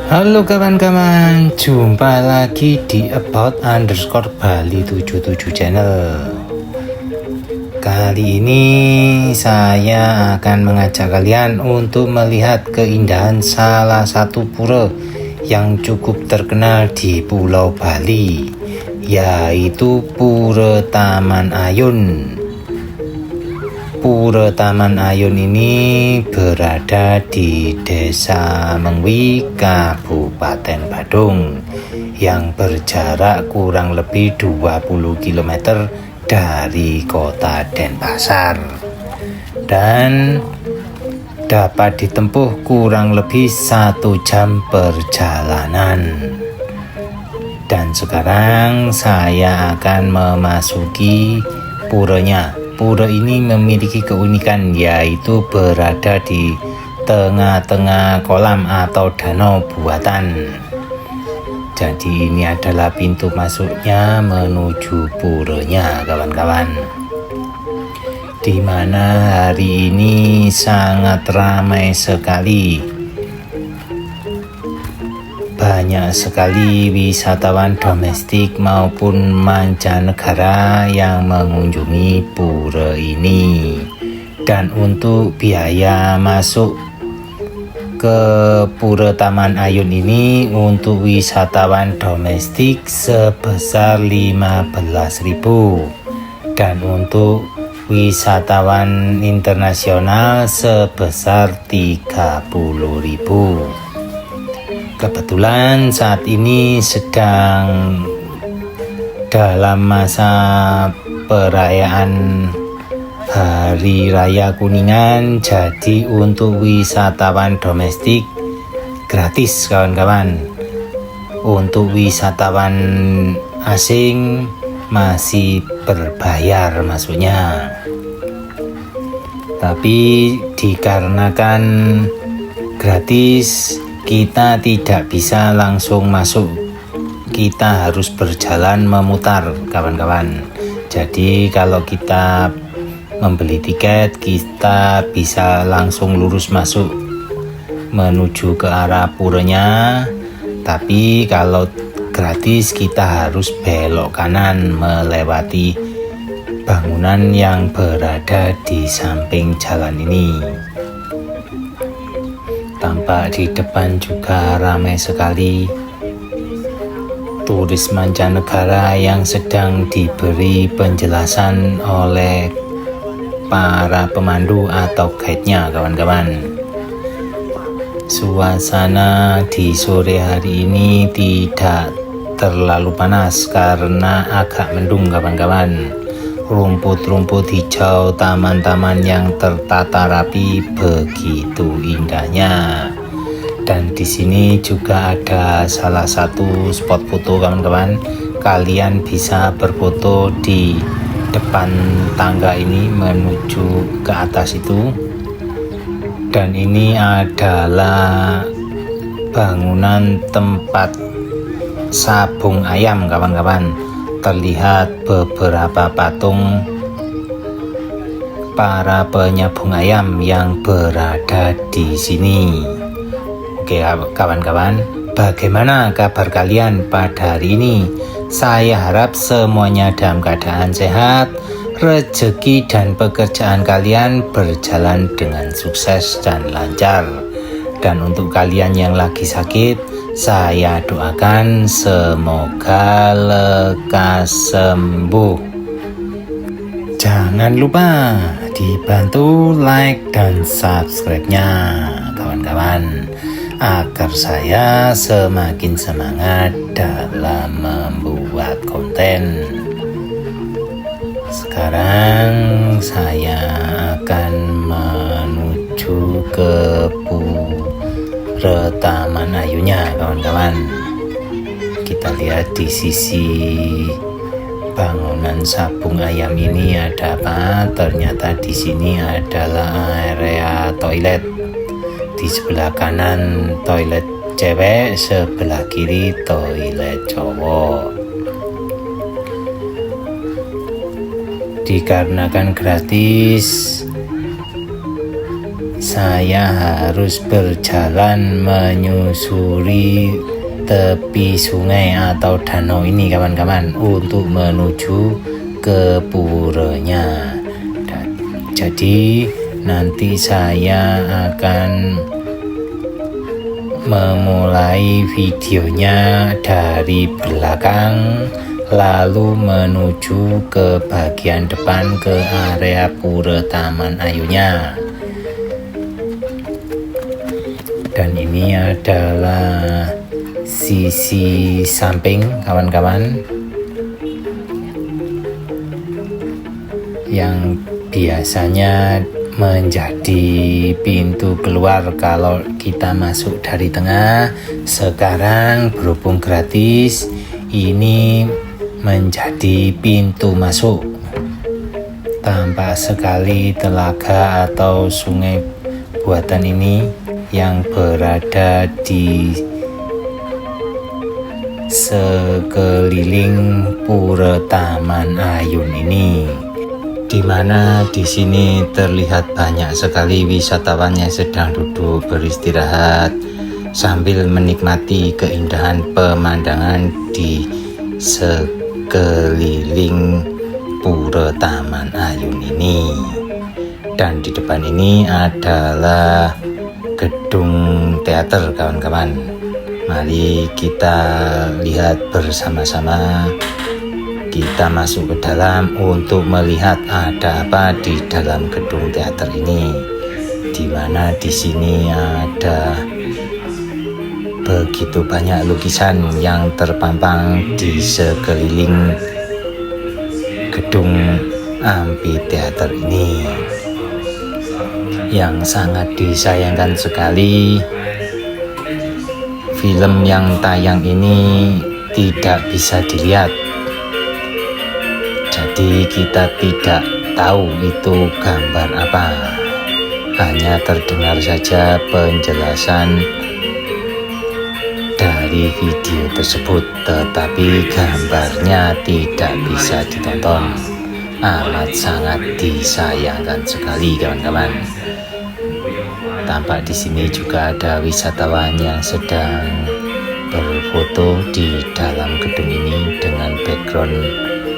Halo kawan-kawan, jumpa lagi di about_Bali 77 channel. Kali ini saya akan mengajak kalian untuk melihat keindahan salah satu pura yang cukup terkenal di Pulau Bali, yaitu Pura Taman Ayun. Pura Taman Ayun ini berada di Desa Mengwi, Kabupaten Badung, yang berjarak kurang lebih 20 km dari kota Denpasar dan dapat ditempuh kurang lebih 1 jam perjalanan. Dan sekarang saya akan memasuki puranya. Pura ini memiliki keunikan, yaitu berada di tengah-tengah kolam atau danau buatan. Jadi ini adalah pintu masuknya menuju puranya, kawan-kawan. Di mana hari ini sangat ramai sekali. Banyak sekali wisatawan domestik maupun mancanegara yang mengunjungi pura ini. Dan untuk biaya masuk ke Pura Taman Ayun ini untuk wisatawan domestik sebesar 15.000 dan untuk wisatawan internasional sebesar 30.000. Kebetulan saat ini sedang dalam masa perayaan Hari Raya Kuningan, jadi untuk wisatawan domestik gratis, kawan-kawan. Untuk wisatawan asing masih berbayar masuknya. Tapi dikarenakan gratis, kita tidak bisa langsung masuk, kita harus berjalan memutar, kawan-kawan. Jadi kalau kita membeli tiket, kita bisa langsung lurus masuk menuju ke arah puranya. Tapi kalau gratis, kita harus belok kanan melewati bangunan yang berada di samping jalan ini. Tampak di depan juga ramai sekali turis mancanegara yang sedang diberi penjelasan oleh para pemandu atau guide-nya, kawan-kawan. Suasana di sore hari ini tidak terlalu panas karena agak mendung, kawan-kawan. Rumput-rumput hijau, taman-taman yang tertata rapi begitu indahnya. Dan di sini juga ada salah satu spot foto, kawan-kawan. Kalian bisa berfoto di depan tangga ini menuju ke atas itu. Dan ini adalah bangunan tempat sabung ayam, kawan-kawan. Terlihat beberapa patung para penyabung ayam yang berada di sini. Oke, kawan-kawan, bagaimana kabar kalian pada hari ini? Saya harap semuanya dalam keadaan sehat, rezeki dan pekerjaan kalian berjalan dengan sukses dan lancar. Dan untuk kalian yang lagi sakit, saya doakan semoga lekas sembuh. Jangan lupa dibantu like dan subscribe-nya, kawan-kawan, agar saya semakin semangat dalam membuat konten. Sekarang saya akan menuju ke Pura Taman Ayunnya, kawan-kawan. Kita lihat di sisi bangunan sabung ayam ini ada apa? Ternyata di sini adalah area toilet. Di sebelah kanan toilet cewek, sebelah kiri toilet cowok. Dikarenakan gratis, saya harus berjalan menyusuri tepi sungai atau danau ini kawan-kawan untuk menuju ke puranya. Jadi nanti saya akan memulai videonya dari belakang lalu menuju ke bagian depan ke area Pura Taman Ayunnya. Dan ini adalah sisi samping kawan-kawan yang biasanya menjadi pintu keluar kalau kita masuk dari tengah. Sekarang berhubung gratis, ini menjadi pintu masuk. Tampak sekali telaga atau sungai buatan ini yang berada di sekeliling Pura Taman Ayun ini, di mana di sini terlihat banyak sekali wisatawan yang sedang duduk beristirahat sambil menikmati keindahan pemandangan di sekeliling Pura Taman Ayun ini. Dan di depan ini adalah gedung teater kawan-kawan. Mari kita lihat bersama-sama. Kita masuk ke dalam untuk melihat ada apa di dalam gedung teater ini, di mana di sini ada begitu banyak lukisan yang terpampang di sekeliling gedung amphitheater ini. Yang sangat disayangkan sekali, film yang tayang ini tidak bisa dilihat. Jadi kita tidak tahu itu gambar apa, hanya terdengar saja penjelasan dari video tersebut, tetapi gambarnya tidak bisa ditonton. Amat sangat disayangkan sekali kawan-kawan. Tampak di sini juga ada wisatawan yang sedang berfoto di dalam gedung ini dengan background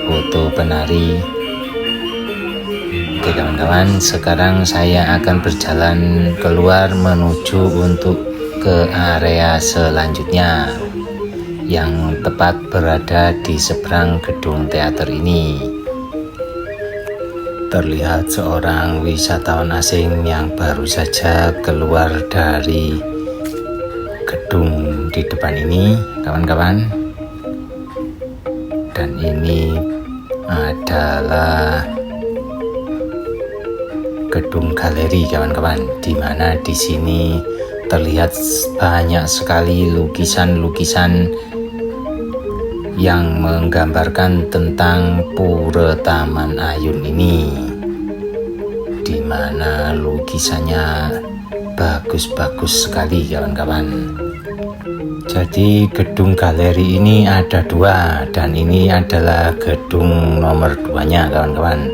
foto penari. Oke kawan-kawan, sekarang saya akan berjalan keluar menuju untuk ke area selanjutnya yang tepat berada di seberang gedung teater ini. Terlihat seorang wisatawan asing yang baru saja keluar dari gedung di depan ini kawan-kawan. Dan ini adalah gedung galeri kawan-kawan, di mana di sini terlihat banyak sekali lukisan-lukisan yang menggambarkan tentang Pura Taman Ayun ini, di mana lukisannya bagus-bagus sekali kawan-kawan. Jadi gedung galeri ini ada dua, dan ini adalah gedung nomor 2-nya kawan-kawan.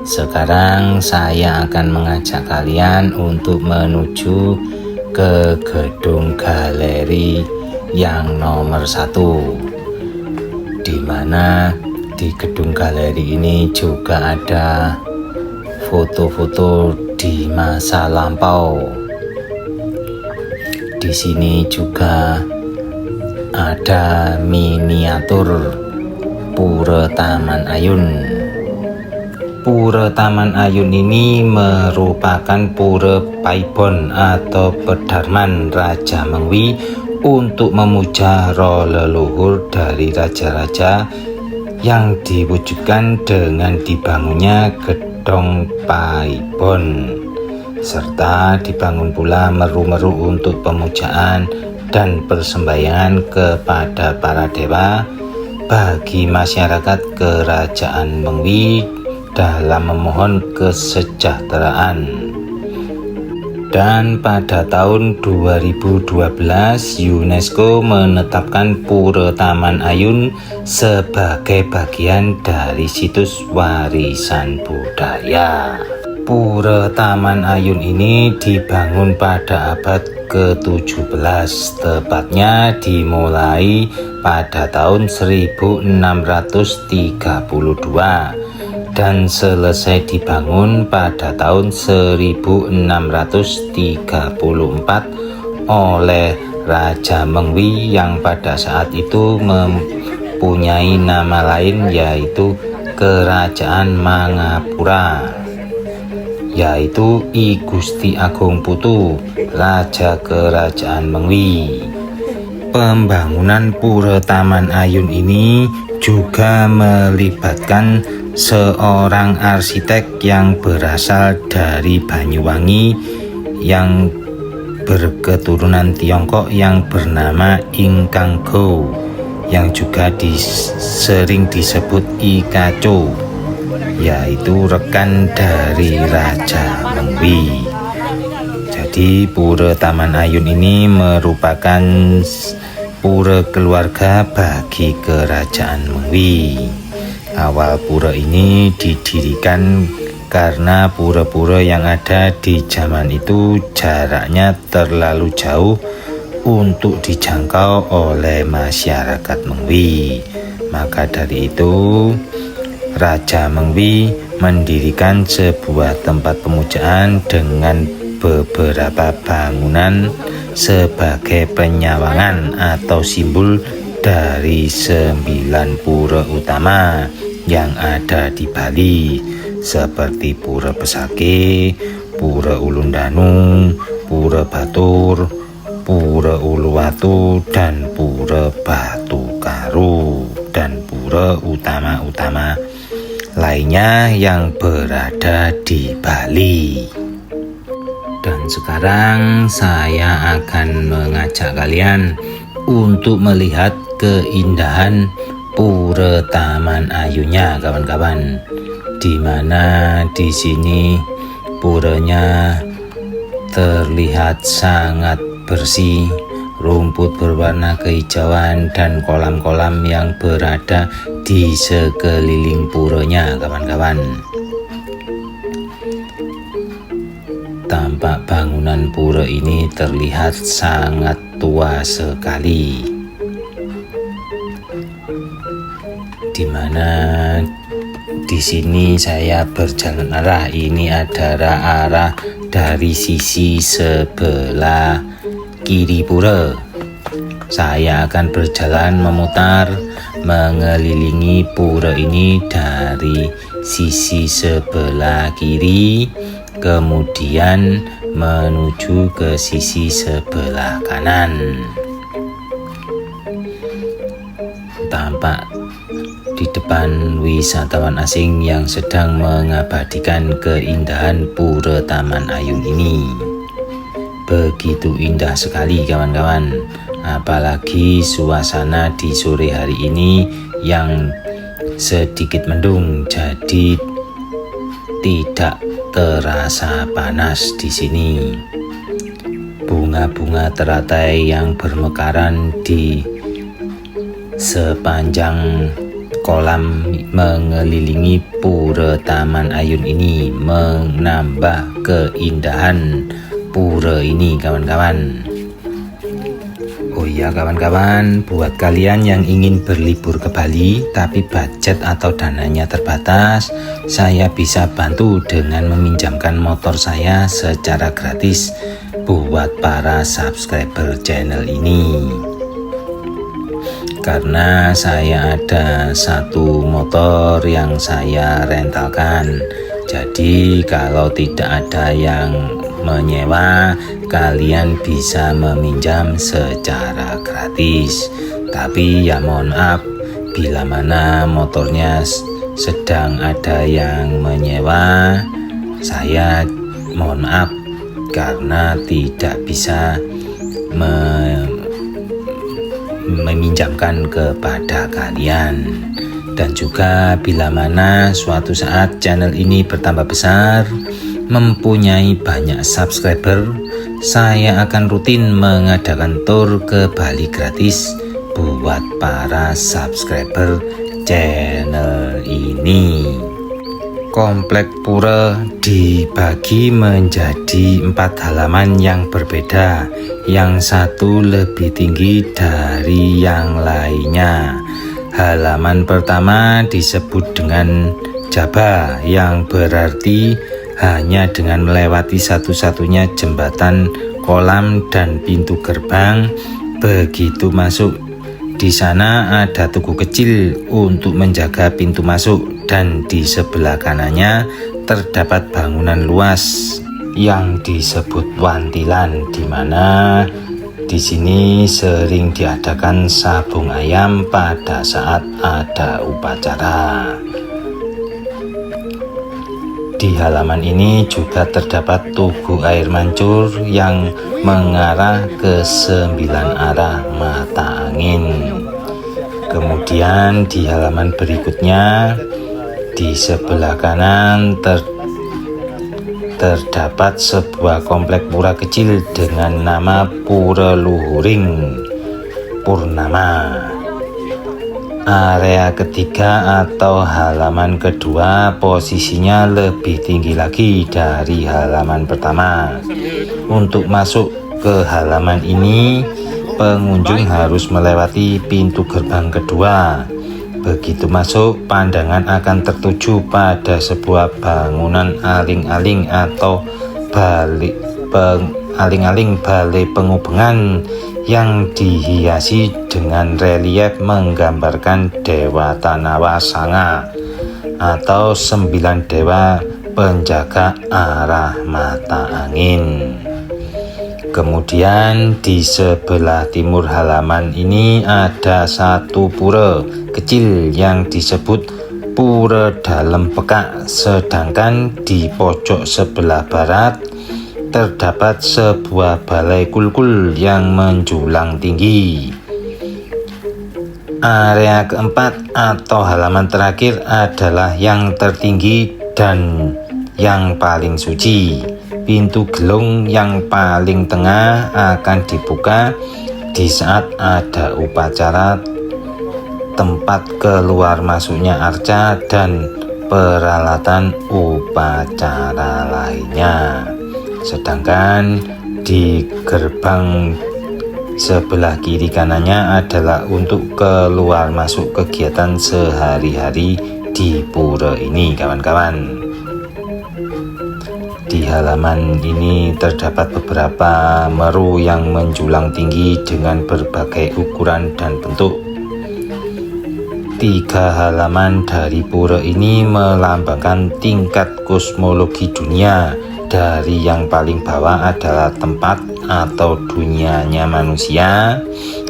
Sekarang saya akan mengajak kalian untuk menuju ke gedung galeri yang nomor 1, di mana di gedung galeri ini juga ada foto-foto di masa lampau. Di sini juga ada miniatur Pura Taman Ayun. Pura Taman Ayun ini merupakan pura paibon atau pedharman Raja Mengwi untuk memuja roh leluhur dari raja-raja, yang diwujudkan dengan dibangunnya gedong paibon, serta dibangun pula meru-meru untuk pemujaan dan persembahyangan kepada para dewa bagi masyarakat Kerajaan Mengwi dalam memohon kesejahteraan. Dan pada tahun 2012 UNESCO menetapkan Pura Taman Ayun sebagai bagian dari situs warisan budaya. Pura Taman Ayun ini dibangun pada abad ke-17, tepatnya dimulai pada tahun 1632 dan selesai dibangun pada tahun 1634 oleh Raja Mengwi yang pada saat itu mempunyai nama lain yaitu Kerajaan Mangapura, yaitu I Gusti Agung Putu, Raja Kerajaan Mengwi. Pembangunan Pura Taman Ayun ini juga melibatkan seorang arsitek yang berasal dari Banyuwangi yang berketurunan Tiongkok yang bernama Ingkang Go, yang juga sering disebut Ikaco, yaitu rekan dari Raja Mengwi. Jadi Pura Taman Ayun ini merupakan pura keluarga bagi Kerajaan Mengwi. Awal pura ini didirikan karena pura-pura yang ada di zaman itu jaraknya terlalu jauh untuk dijangkau oleh masyarakat Mengwi. Maka dari itu Raja Mengwi mendirikan sebuah tempat pemujaan dengan beberapa bangunan sebagai penyawangan atau simbol dari 9 pura utama yang ada di Bali, seperti Pura Besake, Pura Ulundanu, Pura Batur, Pura Uluwatu, dan Pura Batu Karu, dan pura utama-utama lainnya yang berada di Bali. Dan sekarang saya akan mengajak kalian untuk melihat keindahan Pura Taman Ayunnya, kawan-kawan. Di mana di sini puranya terlihat sangat bersih, rumput berwarna kehijauan dan kolam-kolam yang berada di sekeliling puranya, kawan-kawan. Tampak bangunan pura ini terlihat sangat tua sekali, di mana di sini saya berjalan arah ini adalah arah dari sisi sebelah kiri pura. Saya akan berjalan memutar mengelilingi pura ini dari sisi sebelah kiri, kemudian menuju ke sisi sebelah kanan. Tampak di depan wisatawan asing yang sedang mengabadikan keindahan Pura Taman Ayun ini. Begitu indah sekali, kawan-kawan. Apalagi suasana di sore hari ini yang sedikit mendung, jadi tidak terasa panas di sini. Bunga-bunga teratai yang bermekaran di sepanjang kolam mengelilingi Pura Taman Ayun ini menambah keindahan pura ini, kawan-kawan. Oh iya, kawan-kawan, buat kalian yang ingin berlibur ke Bali tapi budget atau dananya terbatas, saya bisa bantu dengan meminjamkan motor saya secara gratis buat para subscriber channel ini. Karena saya ada satu motor yang saya rentalkan, jadi kalau tidak ada yang menyewa, kalian bisa meminjam secara gratis. Tapi ya mohon maaf, bila mana motornya sedang ada yang menyewa, saya mohon maaf karena tidak bisa meminjamkan kepada kalian. Dan juga bila mana suatu saat channel ini bertambah besar, mempunyai banyak subscriber, saya akan rutin mengadakan tour ke Bali gratis buat para subscriber channel ini. Komplek pura dibagi menjadi 4 halaman yang berbeda, yang satu lebih tinggi dari yang lainnya. Halaman pertama disebut dengan jaba, yang berarti hanya dengan melewati satu-satunya jembatan, kolam, dan pintu gerbang. Begitu masuk, di sana ada tugu kecil untuk menjaga pintu masuk, dan di sebelah kanannya terdapat bangunan luas yang disebut wantilan, di mana di sini sering diadakan sabung ayam pada saat ada upacara. Di halaman ini juga terdapat tugu air mancur yang mengarah ke 9 arah mata angin. Kemudian di halaman berikutnya, di sebelah kanan terdapat sebuah komplek pura kecil dengan nama Pura Luhuring Purnama. Area ketiga atau halaman kedua posisinya lebih tinggi lagi dari halaman pertama. Untuk masuk ke halaman ini, pengunjung harus melewati pintu gerbang kedua. Begitu masuk, pandangan akan tertuju pada sebuah bangunan aling-aling atau aling-aling balai pengubengan yang dihiasi dengan relief menggambarkan Dewa Tanawa Sanga atau 9 dewa penjaga arah mata angin. Kemudian di sebelah timur halaman ini ada satu pura kecil yang disebut Pura Dalem Pekak, sedangkan di pojok sebelah barat terdapat sebuah balai kulkul yang menjulang tinggi. Area keempat atau halaman terakhir adalah yang tertinggi dan yang paling suci. Pintu gelung yang paling tengah akan dibuka di saat ada upacara, tempat keluar masuknya arca dan peralatan upacara lainnya. Sedangkan di gerbang sebelah kiri kanannya adalah untuk keluar masuk kegiatan sehari-hari di pura ini, kawan-kawan. Di halaman ini terdapat beberapa meru yang menjulang tinggi dengan berbagai ukuran dan bentuk. 3 halaman dari pura ini melambangkan tingkat kosmologi dunia. Dari yang paling bawah adalah tempat atau dunianya manusia,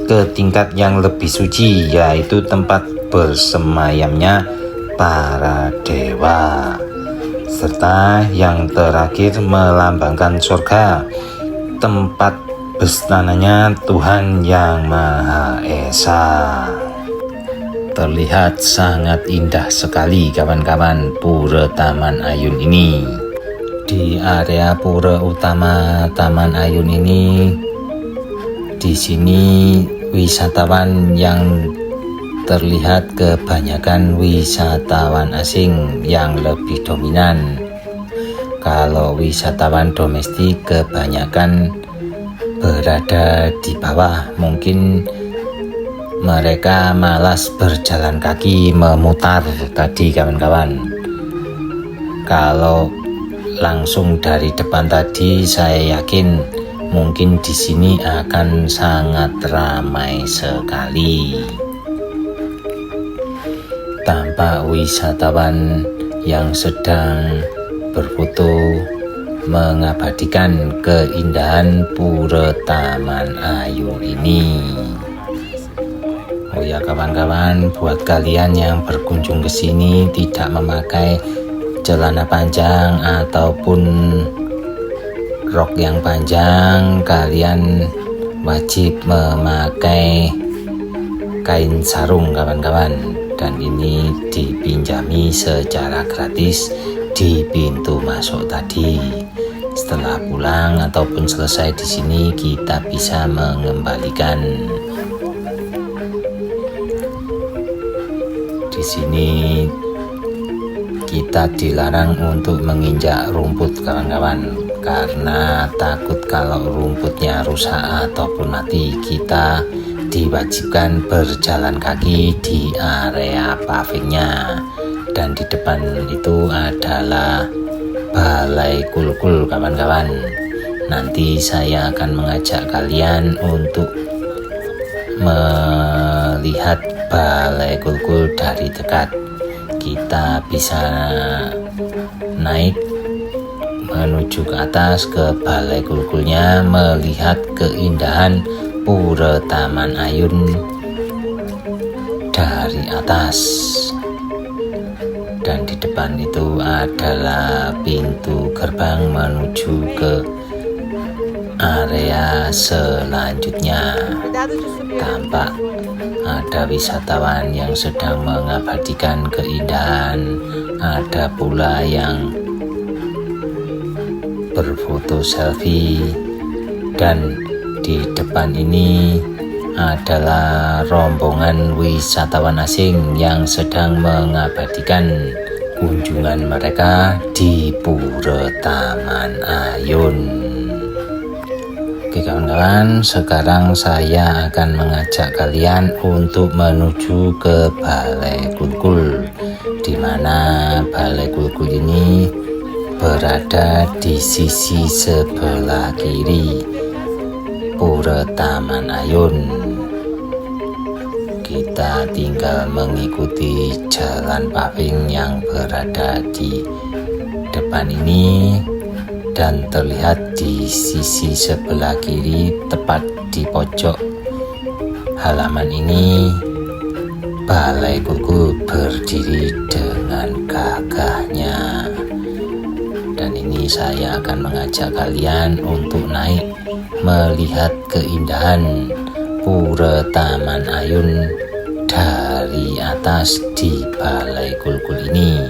ke tingkat yang lebih suci, yaitu tempat bersemayamnya para dewa, serta yang terakhir melambangkan surga, tempat bestananya Tuhan Yang Maha Esa. Terlihat sangat indah sekali, kawan-kawan, pura Taman Ayun ini. Di area pura utama Taman Ayun ini, di sini wisatawan yang terlihat kebanyakan wisatawan asing yang lebih dominan. Kalau wisatawan domestik kebanyakan berada di bawah, mungkin mereka malas berjalan kaki memutar tadi, kawan-kawan. Kalau langsung dari depan tadi, saya yakin mungkin di sini akan sangat ramai sekali. Tampak wisatawan yang sedang berfoto mengabadikan keindahan pura Taman Ayun ini. Oh ya, kawan-kawan, buat kalian yang berkunjung ke sini tidak memakai celana panjang ataupun rok yang panjang, kalian wajib memakai kain sarung, kawan-kawan, dan ini dipinjami secara gratis di pintu masuk tadi. Setelah pulang ataupun selesai di sini, kita bisa mengembalikan. Di sini kita dilarang untuk menginjak rumput kawan-kawan, karena takut kalau rumputnya rusak ataupun mati. Kita diwajibkan berjalan kaki di area pavingnya, dan di depan itu adalah balai kulkul kawan-kawan. Nanti saya akan mengajak kalian untuk melihat balai kulkul dari dekat. Kita bisa naik menuju ke atas ke balai kulkulnya, melihat keindahan Pura Taman Ayun dari atas. Dan di depan itu adalah pintu gerbang menuju ke area selanjutnya. Tampak ada wisatawan yang sedang mengabadikan keindahan, ada pula yang berfoto selfie, dan di depan ini adalah rombongan wisatawan asing yang sedang mengabadikan kunjungan mereka di Pura Taman Ayun. Oke kawan-kawan, sekarang saya akan mengajak kalian untuk menuju ke balai kulkul, di mana balai kulkul ini berada di sisi sebelah kiri Pura Taman Ayun. Kita tinggal mengikuti jalan paving yang berada di depan ini, dan terlihat di sisi sebelah kiri tepat di pojok halaman ini balai kulkul berdiri dengan gagahnya. Dan ini saya akan mengajak kalian untuk naik melihat keindahan Pura Taman Ayun dari atas di balai kulkul ini.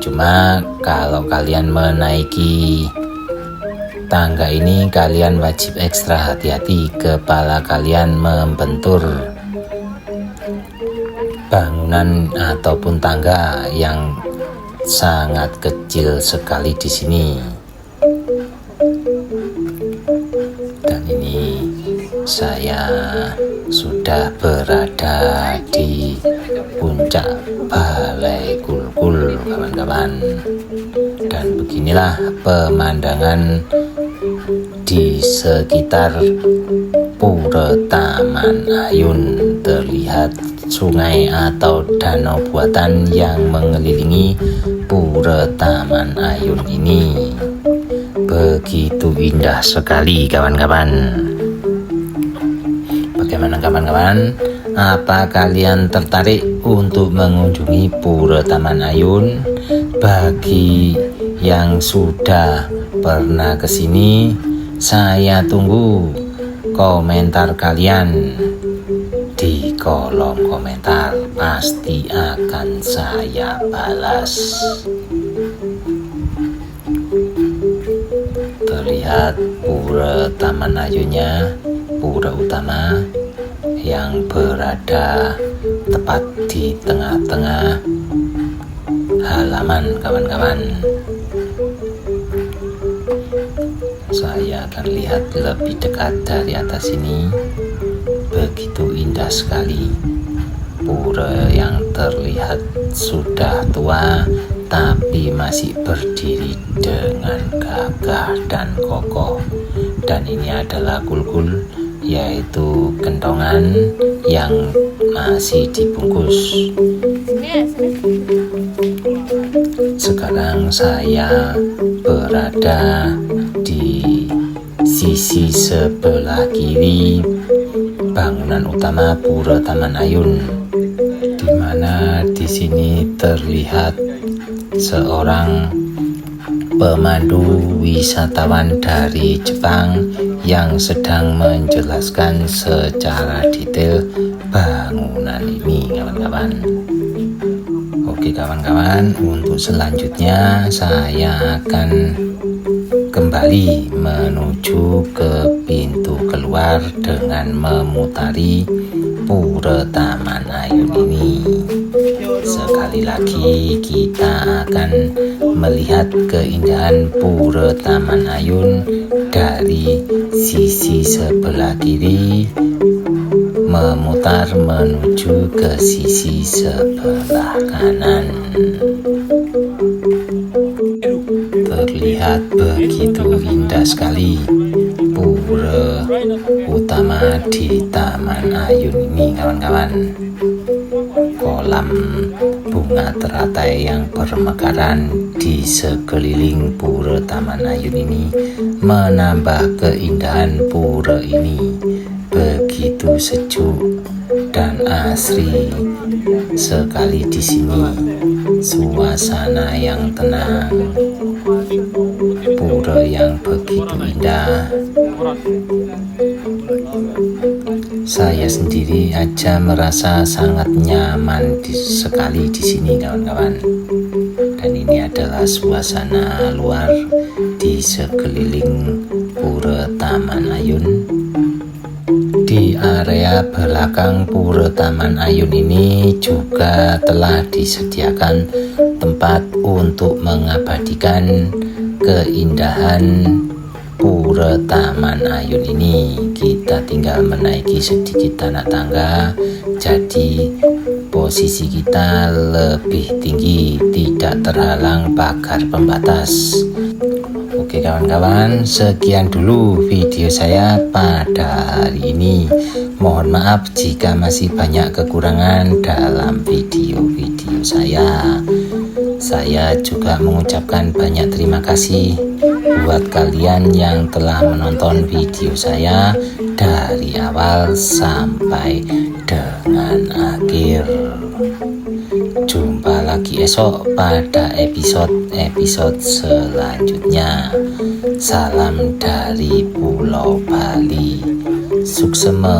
Cuma kalau kalian menaiki tangga ini, kalian wajib ekstra hati-hati, kepala kalian membentur bangunan ataupun tangga yang sangat kecil sekali di sini. Dan ini saya sudah berada di puncak balai kulkul kawan-kawan, dan beginilah pemandangan di sekitar Pura Taman Ayun. Terlihat sungai atau danau buatan yang mengelilingi Pura Taman Ayun ini. Begitu indah sekali kawan-kawan. Bagaimana kawan-kawan? Apa kalian tertarik untuk mengunjungi Pura Taman Ayun? Bagi yang sudah pernah ke sini, saya tunggu komentar kalian di kolom komentar. Pasti akan saya balas. Terlihat Pura Taman Ayunnya, pura utama yang berada tepat di tengah-tengah halaman kawan-kawan. Saya akan lihat lebih dekat dari atas ini. Begitu indah sekali. Pura yang terlihat sudah tua tapi masih berdiri dengan gagah dan kokoh. Dan ini adalah kulkul, yaitu kentongan yang masih dibungkus. Sekarang saya berada di sisi sebelah kiri bangunan utama Pura Taman Ayun, di mana di sini terlihat seorang pemandu wisatawan dari Jepang yang sedang menjelaskan secara detail bangunan ini kawan-kawan. Oke kawan-kawan, untuk selanjutnya saya akan kembali menuju ke pintu keluar dengan memutari Pura Taman Ayun ini. sekali lagi kita akan melihat keindahan Pura Taman Ayun dari sisi sebelah kiri, memutar menuju ke sisi sebelah kanan. Terlihat begitu indah sekali pura utama di Taman Ayun ini, kawan-kawan. Kolam bunga teratai yang bermekaran di sekeliling pura Taman Ayun ini menambah keindahan pura ini. Begitu sejuk dan asri sekali di sini. Suasana yang tenang, pura yang begitu indah. Saya sendiri aja merasa sangat nyaman sekali di sini, kawan-kawan. Dan ini adalah suasana luar di sekeliling Pura Taman Ayun. Di area belakang Pura Taman Ayun ini juga telah disediakan tempat untuk mengabadikan keindahan Pura Taman Ayun ini. Kita tinggal menaiki sedikit tanah tangga, jadi posisi kita lebih tinggi, tidak terhalang pagar pembatas. Oke kawan-kawan, sekian dulu video saya pada hari ini. Mohon maaf jika masih banyak kekurangan dalam video-video saya. Saya juga mengucapkan banyak terima kasih buat kalian yang telah menonton video saya dari awal sampai dengan akhir. Jumpa lagi esok pada episode selanjutnya. Salam dari Pulau Bali. Suksema.